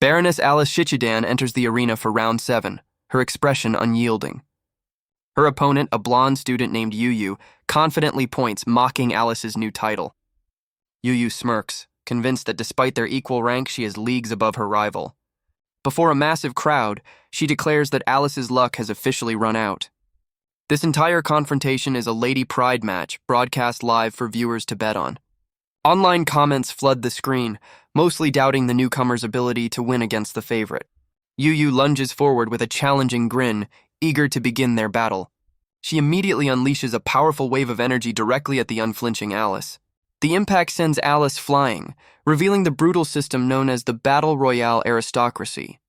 Baroness Alice Shichidan enters the arena for round 7, her expression unyielding. Her opponent, a blonde student named Yu, confidently points, mocking Alice's new title. Yu smirks, convinced that despite their equal rank, she is leagues above her rival. Before a massive crowd, she declares that Alice's luck has officially run out. This entire confrontation is a lady pride match, broadcast live for viewers to bet on. Online comments flood the screen, mostly doubting the newcomer's ability to win against the favorite. Yu lunges forward with a challenging grin, eager to begin their battle. She immediately unleashes a powerful wave of energy directly at the unflinching Alice. The impact sends Alice flying, revealing the brutal system known as the Battle Aristocracy.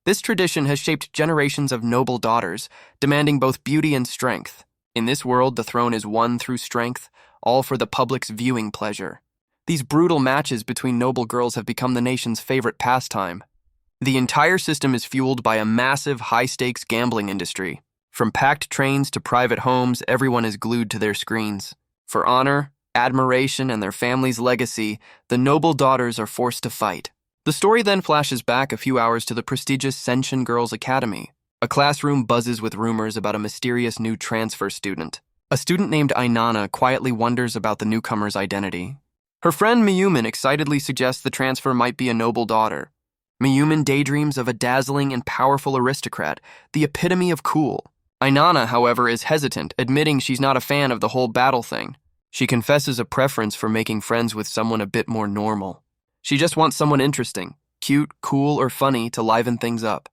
This tradition has shaped generations of noble daughters, demanding both beauty and strength. In this world, the throne is won through strength, all for the public's viewing pleasure. These brutal matches between noble girls have become the nation's favorite pastime. The entire system is fueled by a massive, high-stakes gambling industry. From packed trains to private homes, everyone is glued to their screens. For honor, admiration, and their family's legacy, the noble daughters are forced to fight. The story then flashes back a few hours to the prestigious Senshin Girls Academy. A classroom buzzes with rumors about a mysterious new transfer student. A student named Ainana quietly wonders about the newcomer's identity. Her friend Miyumin excitedly suggests the transfer might be a noble daughter. Miyumin daydreams of a dazzling and powerful aristocrat, the epitome of cool. Ainana, however, is hesitant, admitting she's not a fan of the whole battle thing. She confesses a preference for making friends with someone a bit more normal. She just wants someone interesting, cute, cool, or funny to liven things up.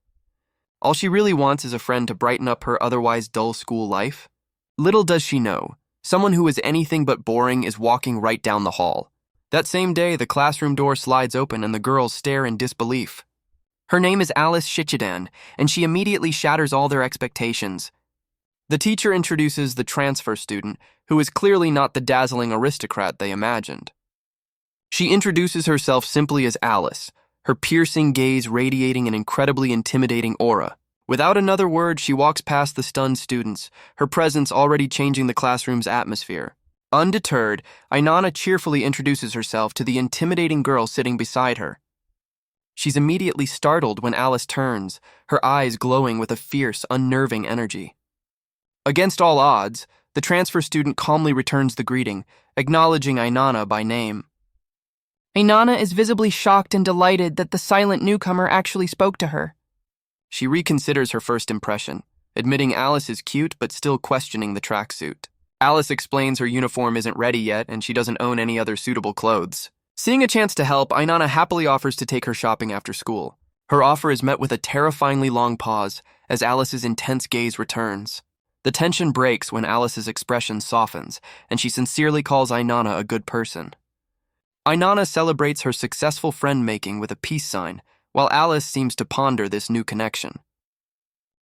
All she really wants is a friend to brighten up her otherwise dull school life. Little does she know, someone who is anything but boring is walking right down the hall. That same day, the classroom door slides open and the girls stare in disbelief. Her name is Alice Shichidan, and she immediately shatters all their expectations. The teacher introduces the transfer student, who is clearly not the dazzling aristocrat they imagined. She introduces herself simply as Alice, her piercing gaze radiating an incredibly intimidating aura. Without another word, she walks past the stunned students, her presence already changing the classroom's atmosphere. Undeterred, Ainana cheerfully introduces herself to the intimidating girl sitting beside her. She's immediately startled when Alice turns, her eyes glowing with a fierce, unnerving energy. Against all odds, the transfer student calmly returns the greeting, acknowledging Ainana by name. Ainana is visibly shocked and delighted that the silent newcomer actually spoke to her. She reconsiders her first impression, admitting Alice is cute but still questioning the tracksuit. Alice explains her uniform isn't ready yet and she doesn't own any other suitable clothes. Seeing a chance to help, Ainana happily offers to take her shopping after school. Her offer is met with a terrifyingly long pause as Alice's intense gaze returns. The tension breaks when Alice's expression softens, and she sincerely calls Ainana a good person. Ainana celebrates her successful friend-making with a peace sign, while Alice seems to ponder this new connection.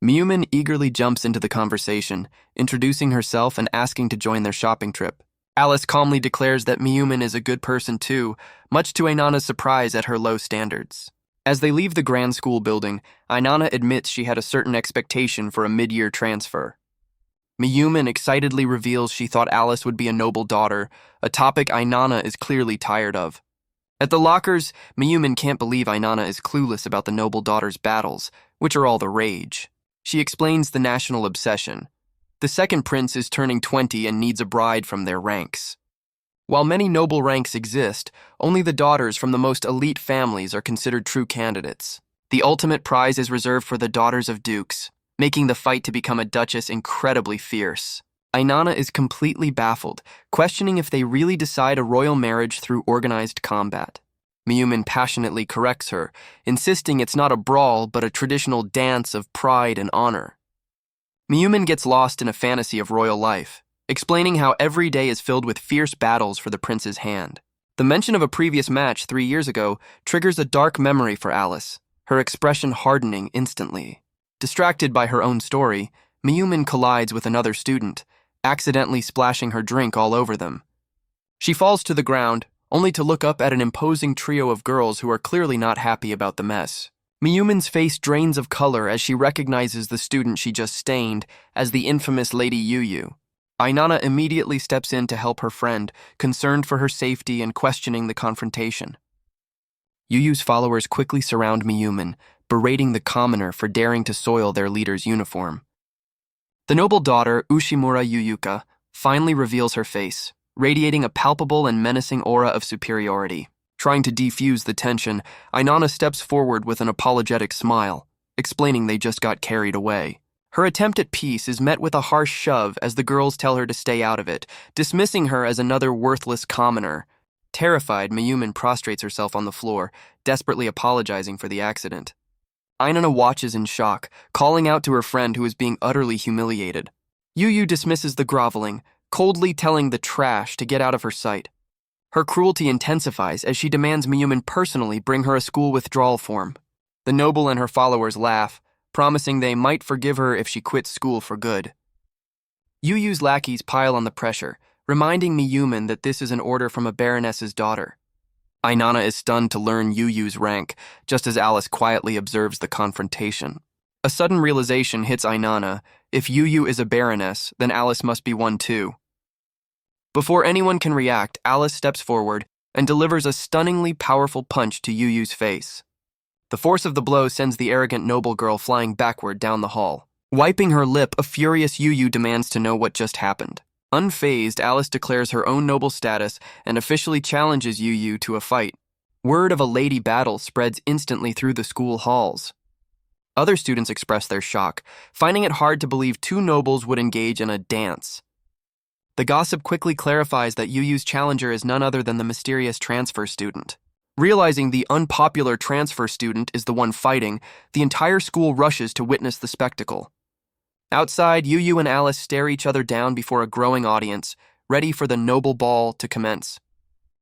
Miyumin eagerly jumps into the conversation, introducing herself and asking to join their shopping trip. Alice calmly declares that Miyumin is a good person too, much to Ainana's surprise at her low standards. As they leave the grand school building, Ainana admits she had a certain expectation for a mid-year transfer. Miyumin excitedly reveals she thought Alice would be a noble daughter, a topic Ainana is clearly tired of. At the lockers, Miyumin can't believe Ainana is clueless about the noble daughter's battles, which are all the rage. She explains the national obsession. The second prince is turning 20 and needs a bride from their ranks. While many noble ranks exist, only the daughters from the most elite families are considered true candidates. The ultimate prize is reserved for the daughters of dukes, making the fight to become a duchess incredibly fierce. Ainana is completely baffled, questioning if they really decide a royal marriage through organized combat. Miyumin passionately corrects her, insisting it's not a brawl but a traditional dance of pride and honor. Miyumin gets lost in a fantasy of royal life, explaining how every day is filled with fierce battles for the prince's hand. The mention of a previous match 3 years ago triggers a dark memory for Alice, her expression hardening instantly. Distracted by her own story, Miyumin collides with another student, accidentally splashing her drink all over them. She falls to the ground, only to look up at an imposing trio of girls who are clearly not happy about the mess. Miyumin's face drains of color as she recognizes the student she just stained as the infamous Lady Yu. Ainana immediately steps in to help her friend, concerned for her safety and questioning the confrontation. Yuyu's followers quickly surround Miyumin, berating the commoner for daring to soil their leader's uniform. The noble daughter, Ushimura Yuyuka, finally reveals her face, radiating a palpable and menacing aura of superiority. Trying to defuse the tension, Ainana steps forward with an apologetic smile, explaining they just got carried away. Her attempt at peace is met with a harsh shove as the girls tell her to stay out of it, dismissing her as another worthless commoner. Terrified, Miyumin prostrates herself on the floor, desperately apologizing for the accident. Ainana watches in shock, calling out to her friend who is being utterly humiliated. Yuyu dismisses the groveling, coldly telling the trash to get out of her sight. Her cruelty intensifies as she demands Miyumin personally bring her a school withdrawal form. The noble and her followers laugh, promising they might forgive her if she quits school for good. Yuyu's lackeys pile on the pressure, reminding Miyumin that this is an order from a baroness's daughter. Ainana is stunned to learn Yuyu's rank, just as Alice quietly observes the confrontation. A sudden realization hits Ainana: if Yuyu is a baroness, then Alice must be one too. Before anyone can react, Alice steps forward and delivers a stunningly powerful punch to Yuyu's face. The force of the blow sends the arrogant noble girl flying backward down the hall. Wiping her lip, a furious Yuyu demands to know what just happened. Unfazed, Alice declares her own noble status and officially challenges Yuyu to a fight. Word of a lady battle spreads instantly through the school halls. Other students express their shock, finding it hard to believe two nobles would engage in a dance. The gossip quickly clarifies that Yuyu's challenger is none other than the mysterious transfer student. Realizing the unpopular transfer student is the one fighting, the entire school rushes to witness the spectacle. Outside, Yuyu and Alice stare each other down before a growing audience, ready for the noble ball to commence.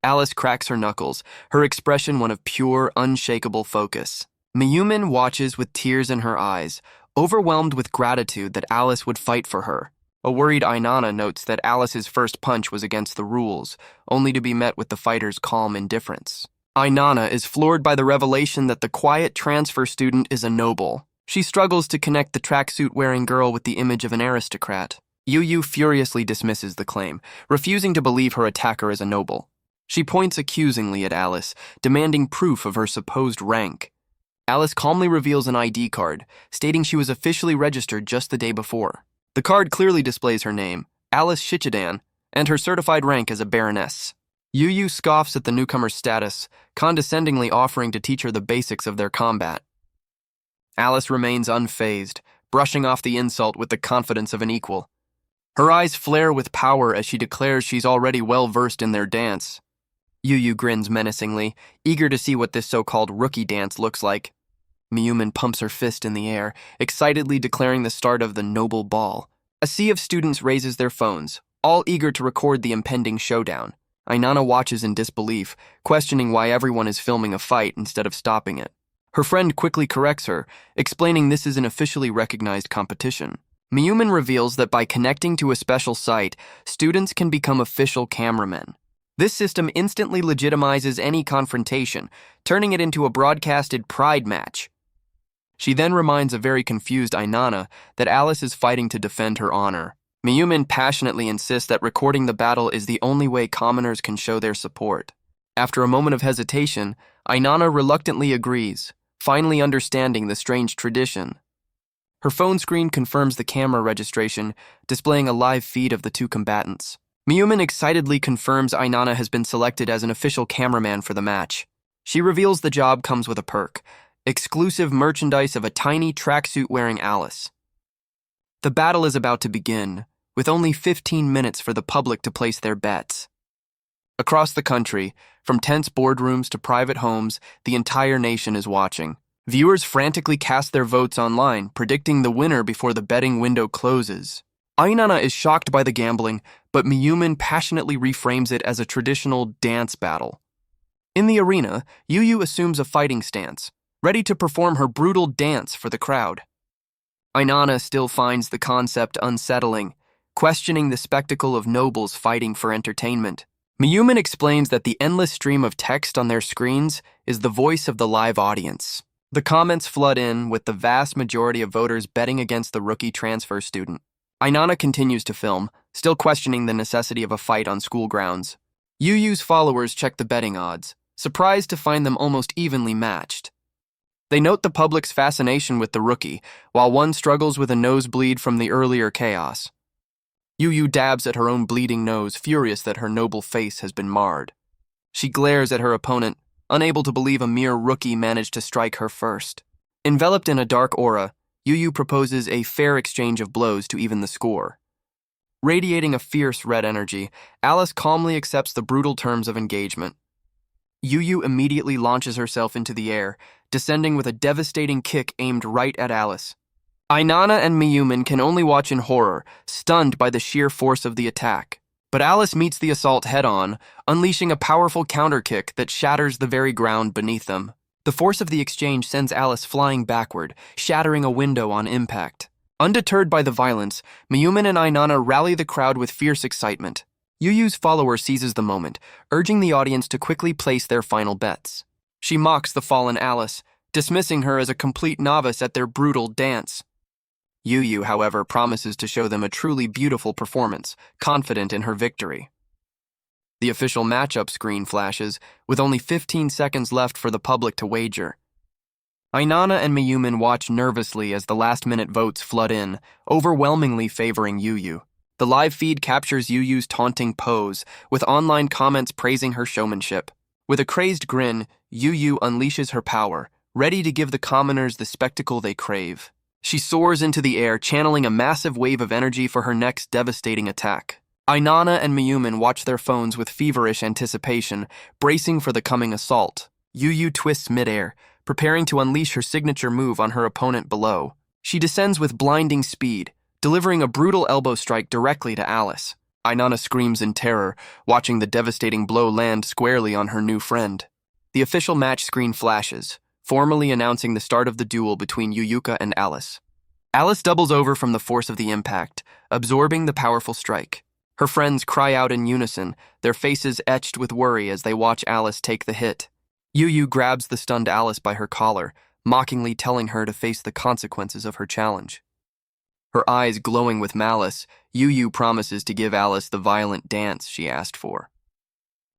Alice cracks her knuckles, her expression one of pure, unshakable focus. Miyumin watches with tears in her eyes, overwhelmed with gratitude that Alice would fight for her. A worried Ainana notes that Alice's first punch was against the rules, only to be met with the fighter's calm indifference. Ainana is floored by the revelation that the quiet transfer student is a noble. She struggles to connect the tracksuit-wearing girl with the image of an aristocrat. Yuyu furiously dismisses the claim, refusing to believe her attacker is a noble. She points accusingly at Alice, demanding proof of her supposed rank. Alice calmly reveals an ID card, stating she was officially registered just the day before. The card clearly displays her name, Alice Shichidan, and her certified rank as a baroness. Yuyu scoffs at the newcomer's status, condescendingly offering to teach her the basics of their combat. Alice remains unfazed, brushing off the insult with the confidence of an equal. Her eyes flare with power as she declares she's already well-versed in their dance. Yuyu grins menacingly, eager to see what this so-called rookie dance looks like. Miyumin pumps her fist in the air, excitedly declaring the start of the noble ball. A sea of students raises their phones, all eager to record the impending showdown. Ainana watches in disbelief, questioning why everyone is filming a fight instead of stopping it. Her friend quickly corrects her, explaining this is an officially recognized competition. Miyumin reveals that by connecting to a special site, students can become official cameramen. This system instantly legitimizes any confrontation, turning it into a broadcasted pride match. She then reminds a very confused Ainana that Alice is fighting to defend her honor. Miyumin passionately insists that recording the battle is the only way commoners can show their support. After a moment of hesitation, Ainana reluctantly agrees, finally understanding the strange tradition. Her phone screen confirms the camera registration, displaying a live feed of the two combatants. Miyumin excitedly confirms Ainana has been selected as an official cameraman for the match. She reveals the job comes with a perk: exclusive merchandise of a tiny tracksuit-wearing Alice. The battle is about to begin, with only 15 minutes for the public to place their bets. Across the country, from tense boardrooms to private homes, the entire nation is watching. Viewers frantically cast their votes online, predicting the winner before the betting window closes. Ainana is shocked by the gambling, but Miyumin passionately reframes it as a traditional dance battle. In the arena, Yuyu assumes a fighting stance, ready to perform her brutal dance for the crowd. Ainana still finds the concept unsettling, questioning the spectacle of nobles fighting for entertainment. Miyumin explains that the endless stream of text on their screens is the voice of the live audience. The comments flood in, with the vast majority of voters betting against the rookie transfer student. Ainana continues to film, still questioning the necessity of a fight on school grounds. Yuyu's followers check the betting odds, surprised to find them almost evenly matched. They note the public's fascination with the rookie, while one struggles with a nosebleed from the earlier chaos. Yu dabs at her own bleeding nose, furious that her noble face has been marred. She glares at her opponent, unable to believe a mere rookie managed to strike her first. Enveloped in a dark aura, Yu proposes a fair exchange of blows to even the score. Radiating a fierce red energy, Alice calmly accepts the brutal terms of engagement. Yu immediately launches herself into the air, descending with a devastating kick aimed right at Alice. Ainana and Mayumin can only watch in horror, stunned by the sheer force of the attack. But Alice meets the assault head-on, unleashing a powerful counter-kick that shatters the very ground beneath them. The force of the exchange sends Alice flying backward, shattering a window on impact. Undeterred by the violence, Mayumin and Ainana rally the crowd with fierce excitement. Yuyu's follower seizes the moment, urging the audience to quickly place their final bets. She mocks the fallen Alice, dismissing her as a complete novice at their brutal dance. Yu, however, promises to show them a truly beautiful performance, confident in her victory. The official matchup screen flashes, with only 15 seconds left for the public to wager. Ainana and Mayumin watch nervously as the last-minute votes flood in, overwhelmingly favoring Yu. The live feed captures Yuyu's taunting pose, with online comments praising her showmanship. With a crazed grin, Yu unleashes her power, ready to give the commoners the spectacle they crave. She soars into the air, channeling a massive wave of energy for her next devastating attack. Ainana and Mayumin watch their phones with feverish anticipation, bracing for the coming assault. Yu twists midair, preparing to unleash her signature move on her opponent below. She descends with blinding speed, delivering a brutal elbow strike directly to Alice. Ainana screams in terror, watching the devastating blow land squarely on her new friend. The official match screen flashes, formally announcing the start of the duel between Yuyuka and Alice. Alice doubles over from the force of the impact, absorbing the powerful strike. Her friends cry out in unison, their faces etched with worry as they watch Alice take the hit. Yu grabs the stunned Alice by her collar, mockingly telling her to face the consequences of her challenge. Her eyes glowing with malice, Yu promises to give Alice the violent dance she asked for.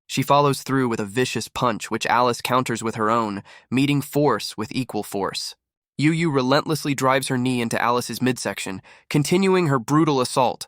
She follows through with a vicious punch, which Alice counters with her own, meeting force with equal force. Yu relentlessly drives her knee into Alice's midsection, continuing her brutal assault.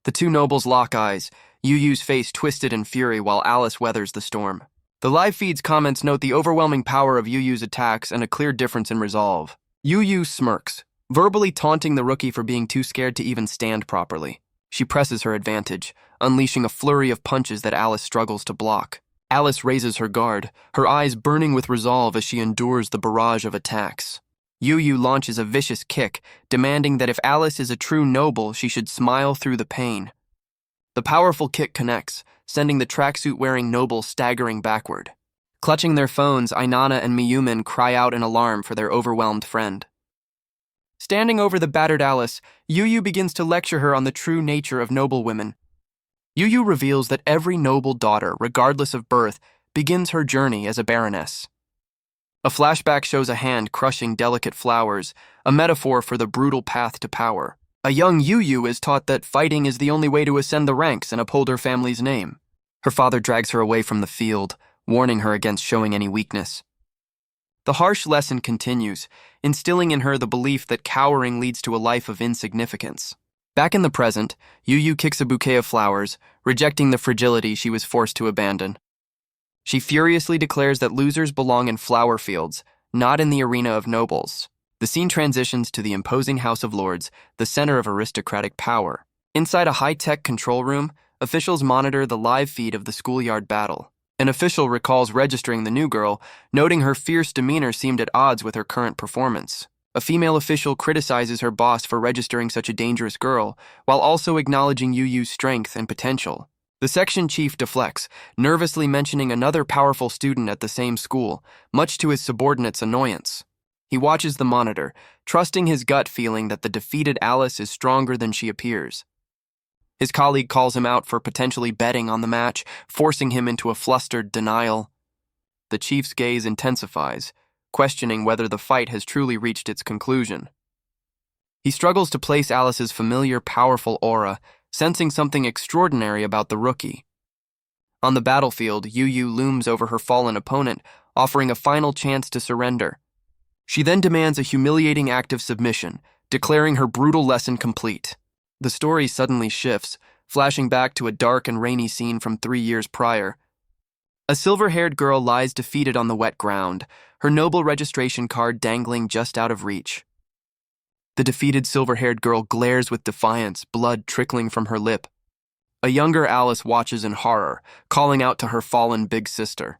The two nobles lock eyes, Yuyu's face twisted in fury while Alice weathers the storm. The live feed's comments note the overwhelming power of Yuyu's attacks and a clear difference in resolve. Yu smirks, verbally taunting the rookie for being too scared to even stand properly. She presses her advantage, unleashing a flurry of punches that Alice struggles to block. Alice raises her guard, her eyes burning with resolve as she endures the barrage of attacks. Yu launches a vicious kick, demanding that if Alice is a true noble, she should smile through the pain. The powerful kick connects, sending the tracksuit-wearing noble staggering backward. Clutching their phones, Ainana and Mayumin cry out in alarm for their overwhelmed friend. Standing over the battered Alice, Yu begins to lecture her on the true nature of noble women. Yu reveals that every noble daughter, regardless of birth, begins her journey as a baroness. A flashback shows a hand crushing delicate flowers, a metaphor for the brutal path to power. A young Yu is taught that fighting is the only way to ascend the ranks and uphold her family's name. Her father drags her away from the field, warning her against showing any weakness. The harsh lesson continues, instilling in her the belief that cowering leads to a life of insignificance. Back in the present, Yu kicks a bouquet of flowers, rejecting the fragility she was forced to abandon. She furiously declares that losers belong in flower fields, not in the arena of nobles. The scene transitions to the imposing House of Lords, the center of aristocratic power. Inside a high-tech control room, officials monitor the live feed of the schoolyard battle. An official recalls registering the new girl, noting her fierce demeanor seemed at odds with her current performance. A female official criticizes her boss for registering such a dangerous girl, while also acknowledging Yuyu's strength and potential. The section chief deflects, nervously mentioning another powerful student at the same school, much to his subordinate's annoyance. He watches the monitor, trusting his gut feeling that the defeated Alice is stronger than she appears. His colleague calls him out for potentially betting on the match, forcing him into a flustered denial. The chief's gaze intensifies, questioning whether the fight has truly reached its conclusion. He struggles to place Alice's familiar, powerful aura, sensing something extraordinary about the rookie. On the battlefield, Yu looms over her fallen opponent, offering a final chance to surrender. She then demands a humiliating act of submission, declaring her brutal lesson complete. The story suddenly shifts, flashing back to a dark and rainy scene from 3 years prior. A silver-haired girl lies defeated on the wet ground, her noble registration card dangling just out of reach. The defeated silver-haired girl glares with defiance, blood trickling from her lip. A younger Alice watches in horror, calling out to her fallen big sister.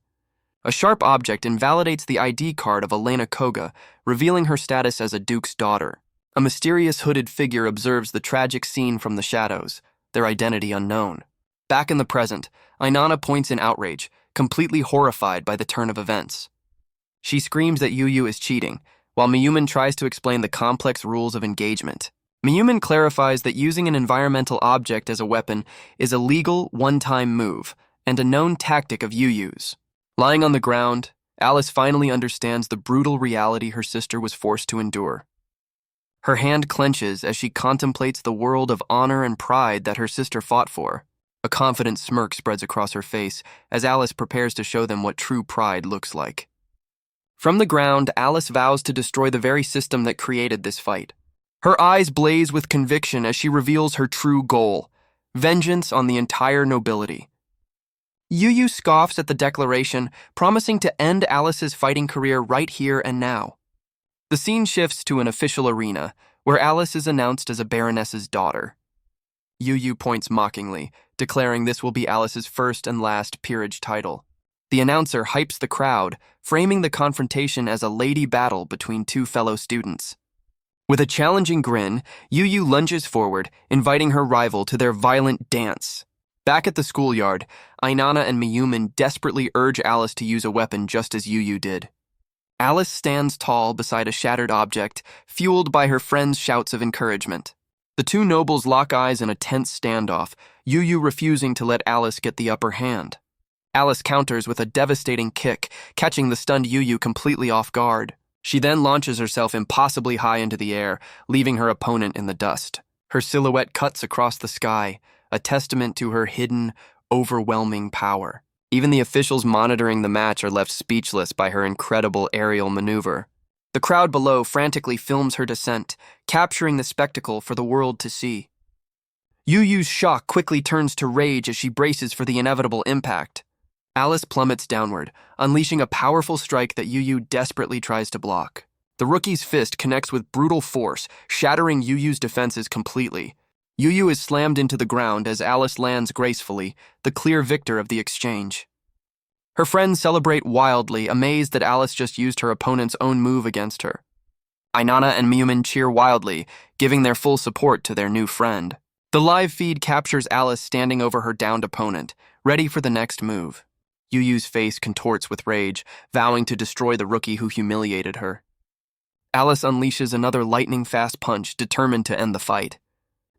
A sharp object invalidates the ID card of Elena Koga, revealing her status as a duke's daughter. A mysterious hooded figure observes the tragic scene from the shadows, their identity unknown. Back in the present, Ainana points in outrage, completely horrified by the turn of events. She screams that Yu is cheating, while Mayumin tries to explain the complex rules of engagement. Mayumin clarifies that using an environmental object as a weapon is a legal, one-time move, and a known tactic of Yu's. Lying on the ground, Alice finally understands the brutal reality her sister was forced to endure. Her hand clenches as she contemplates the world of honor and pride that her sister fought for. A confident smirk spreads across her face as Alice prepares to show them what true pride looks like. From the ground, Alice vows to destroy the very system that created this fight. Her eyes blaze with conviction as she reveals her true goal: vengeance on the entire nobility. Yu scoffs at the declaration, promising to end Alice's fighting career right here and now. The scene shifts to an official arena, where Alice is announced as a baroness's daughter. Yu points mockingly, declaring this will be Alice's first and last peerage title. The announcer hypes the crowd, framing the confrontation as a lady battle between two fellow students. With a challenging grin, Yu lunges forward, inviting her rival to their violent dance. Back at the schoolyard, Ainana and Mayumin desperately urge Alice to use a weapon just as Yu did. Alice stands tall beside a shattered object, fueled by her friends' shouts of encouragement. The two nobles lock eyes in a tense standoff, Yu refusing to let Alice get the upper hand. Alice counters with a devastating kick, catching the stunned Yu completely off guard. She then launches herself impossibly high into the air, leaving her opponent in the dust. Her silhouette cuts across the sky, a testament to her hidden, overwhelming power. Even the officials monitoring the match are left speechless by her incredible aerial maneuver. The crowd below frantically films her descent, capturing the spectacle for the world to see. Yu's shock quickly turns to rage as she braces for the inevitable impact. Alice plummets downward, unleashing a powerful strike that Yu desperately tries to block. The rookie's fist connects with brutal force, shattering Yu's defenses completely. Yu is slammed into the ground as Alice lands gracefully, the clear victor of the exchange. Her friends celebrate wildly, amazed that Alice just used her opponent's own move against her. Ainana and Mayumin cheer wildly, giving their full support to their new friend. The live feed captures Alice standing over her downed opponent, ready for the next move. Yu's face contorts with rage, vowing to destroy the rookie who humiliated her. Alice unleashes another lightning-fast punch, determined to end the fight.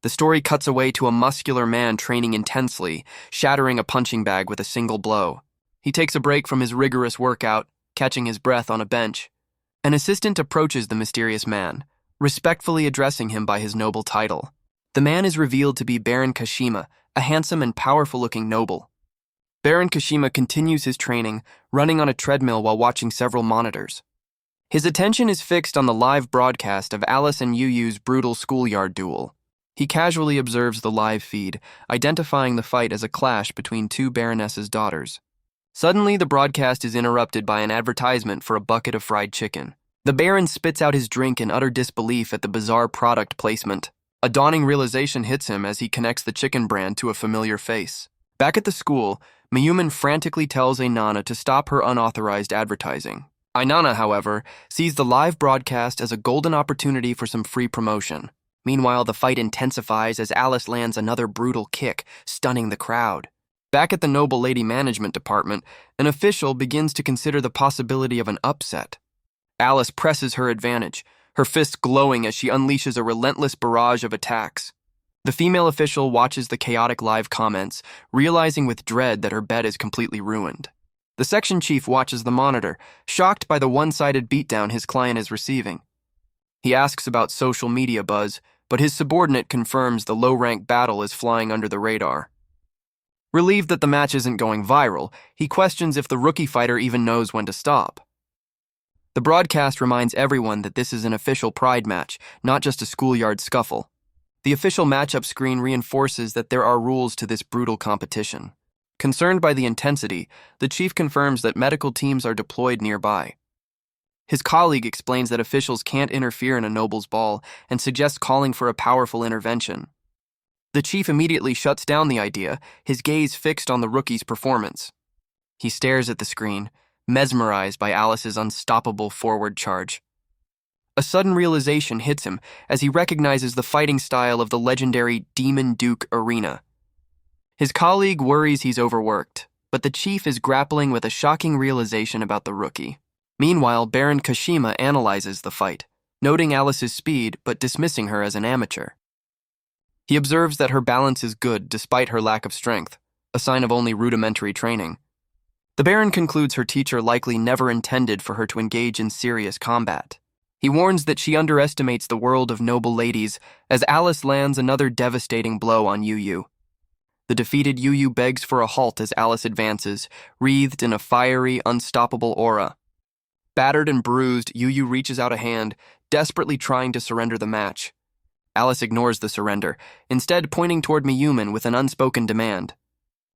The story cuts away to a muscular man training intensely, shattering a punching bag with a single blow. He takes a break from his rigorous workout, catching his breath on a bench. An assistant approaches the mysterious man, respectfully addressing him by his noble title. The man is revealed to be Baron Kashima, a handsome and powerful-looking noble. Baron Kashima continues his training, running on a treadmill while watching several monitors. His attention is fixed on the live broadcast of Alice and Yu's brutal schoolyard duel. He casually observes the live feed, identifying the fight as a clash between two baroness's daughters. Suddenly, the broadcast is interrupted by an advertisement for a bucket of fried chicken. The Baron spits out his drink in utter disbelief at the bizarre product placement. A dawning realization hits him as he connects the chicken brand to a familiar face. Back at the school, Mayumin frantically tells Ainana to stop her unauthorized advertising. Ainana, however, sees the live broadcast as a golden opportunity for some free promotion. Meanwhile, the fight intensifies as Alice lands another brutal kick, stunning the crowd. Back at the Noble Lady Management Department, an official begins to consider the possibility of an upset. Alice presses her advantage, her fists glowing as she unleashes a relentless barrage of attacks. The female official watches the chaotic live comments, realizing with dread that her bet is completely ruined. The section chief watches the monitor, shocked by the one-sided beatdown his client is receiving. He asks about social media buzz, but his subordinate confirms the low-rank battle is flying under the radar. Relieved that the match isn't going viral, he questions if the rookie fighter even knows when to stop. The broadcast reminds everyone that this is an official pride match, not just a schoolyard scuffle. The official matchup screen reinforces that there are rules to this brutal competition. Concerned by the intensity, the chief confirms that medical teams are deployed nearby. His colleague explains that officials can't interfere in a noble's ball and suggests calling for a powerful intervention. The chief immediately shuts down the idea, his gaze fixed on the rookie's performance. He stares at the screen, mesmerized by Alice's unstoppable forward charge. A sudden realization hits him as he recognizes the fighting style of the legendary Demon Duke Arena. His colleague worries he's overworked, but the chief is grappling with a shocking realization about the rookie. Meanwhile, Baron Kashima analyzes the fight, noting Alice's speed but dismissing her as an amateur. He observes that her balance is good despite her lack of strength, a sign of only rudimentary training. The Baron concludes her teacher likely never intended for her to engage in serious combat. He warns that she underestimates the world of noble ladies as Alice lands another devastating blow on Yu. The defeated Yu begs for a halt as Alice advances, wreathed in a fiery, unstoppable aura. Battered and bruised, Yu reaches out a hand, desperately trying to surrender the match. Alice ignores the surrender, instead pointing toward Miyumin with an unspoken demand.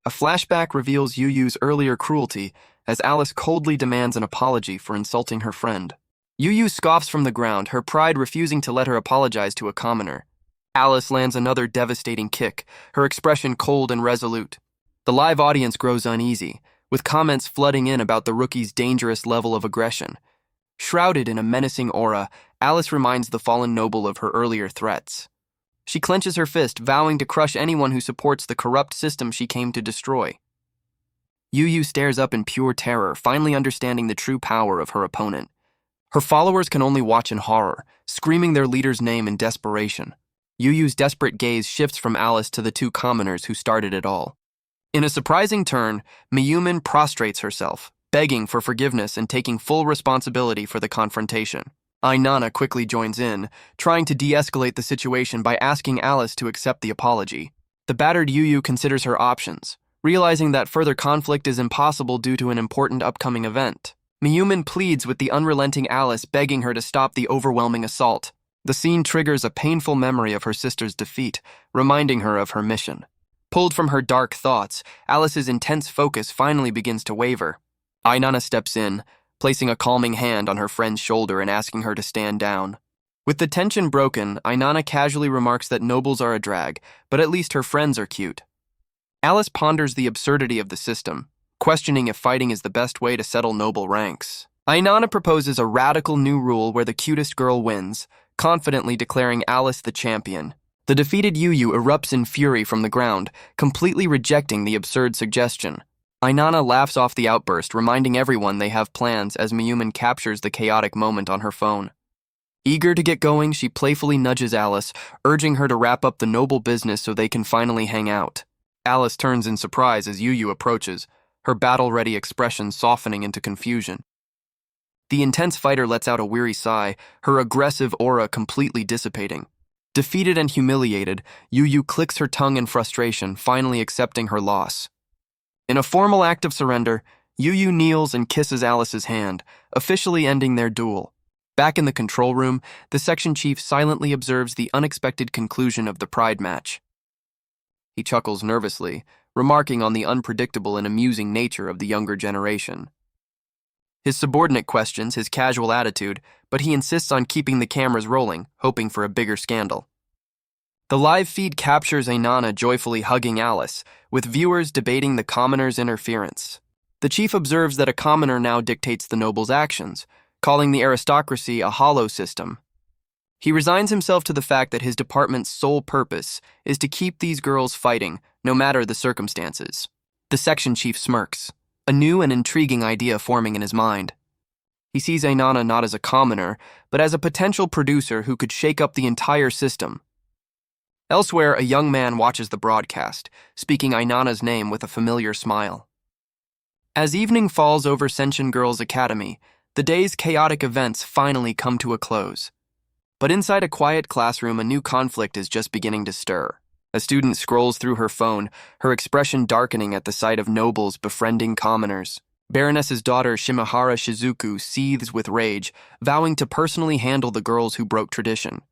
A flashback reveals Yu's earlier cruelty as Alice coldly demands an apology for insulting her friend. Yu scoffs from the ground, her pride refusing to let her apologize to a commoner. Alice lands another devastating kick, her expression cold and resolute. The live audience grows uneasy, with comments flooding in about the rookie's dangerous level of aggression. Shrouded in a menacing aura, Alice reminds the fallen noble of her earlier threats. She clenches her fist, vowing to crush anyone who supports the corrupt system she came to destroy. Yu stares up in pure terror, finally understanding the true power of her opponent. Her followers can only watch in horror, screaming their leader's name in desperation. Yu's desperate gaze shifts from Alice to the two commoners who started it all. In a surprising turn, Miyumin prostrates herself, begging for forgiveness and taking full responsibility for the confrontation. Ainana quickly joins in, trying to de-escalate the situation by asking Alice to accept the apology. The battered Yu considers her options, realizing that further conflict is impossible due to an important upcoming event. Miyumin pleads with the unrelenting Alice, begging her to stop the overwhelming assault. The scene triggers a painful memory of her sister's defeat, reminding her of her mission. Pulled from her dark thoughts, Alice's intense focus finally begins to waver. Ainana steps in, placing a calming hand on her friend's shoulder and asking her to stand down. With the tension broken, Ainana casually remarks that nobles are a drag, but at least her friends are cute. Alice ponders the absurdity of the system, questioning if fighting is the best way to settle noble ranks. Ainana proposes a radical new rule where the cutest girl wins, confidently declaring Alice the champion. The defeated Yu erupts in fury from the ground, completely rejecting the absurd suggestion. Ainana laughs off the outburst, reminding everyone they have plans as Miyumin captures the chaotic moment on her phone. Eager to get going, she playfully nudges Alice, urging her to wrap up the noble business so they can finally hang out. Alice turns in surprise as Yu approaches, her battle-ready expression softening into confusion. The intense fighter lets out a weary sigh, her aggressive aura completely dissipating. Defeated and humiliated, Yu clicks her tongue in frustration, finally accepting her loss. In a formal act of surrender, Yu kneels and kisses Alice's hand, officially ending their duel. Back in the control room, the section chief silently observes the unexpected conclusion of the pride match. He chuckles nervously, remarking on the unpredictable and amusing nature of the younger generation. His subordinate questions his casual attitude, but he insists on keeping the cameras rolling, hoping for a bigger scandal. The live feed captures Ainana joyfully hugging Alice, with viewers debating the commoner's interference. The chief observes that a commoner now dictates the noble's actions, calling the aristocracy a hollow system. He resigns himself to the fact that his department's sole purpose is to keep these girls fighting, no matter the circumstances. The section chief smirks, a new and intriguing idea forming in his mind. He sees Ainana not as a commoner, but as a potential producer who could shake up the entire system. Elsewhere, a young man watches the broadcast, speaking Ainana's name with a familiar smile. As evening falls over Senshin Girls' Academy, the day's chaotic events finally come to a close. But inside a quiet classroom, a new conflict is just beginning to stir. A student scrolls through her phone, her expression darkening at the sight of nobles befriending commoners. Baroness's daughter Shimahara Shizuku seethes with rage, vowing to personally handle the girls who broke tradition.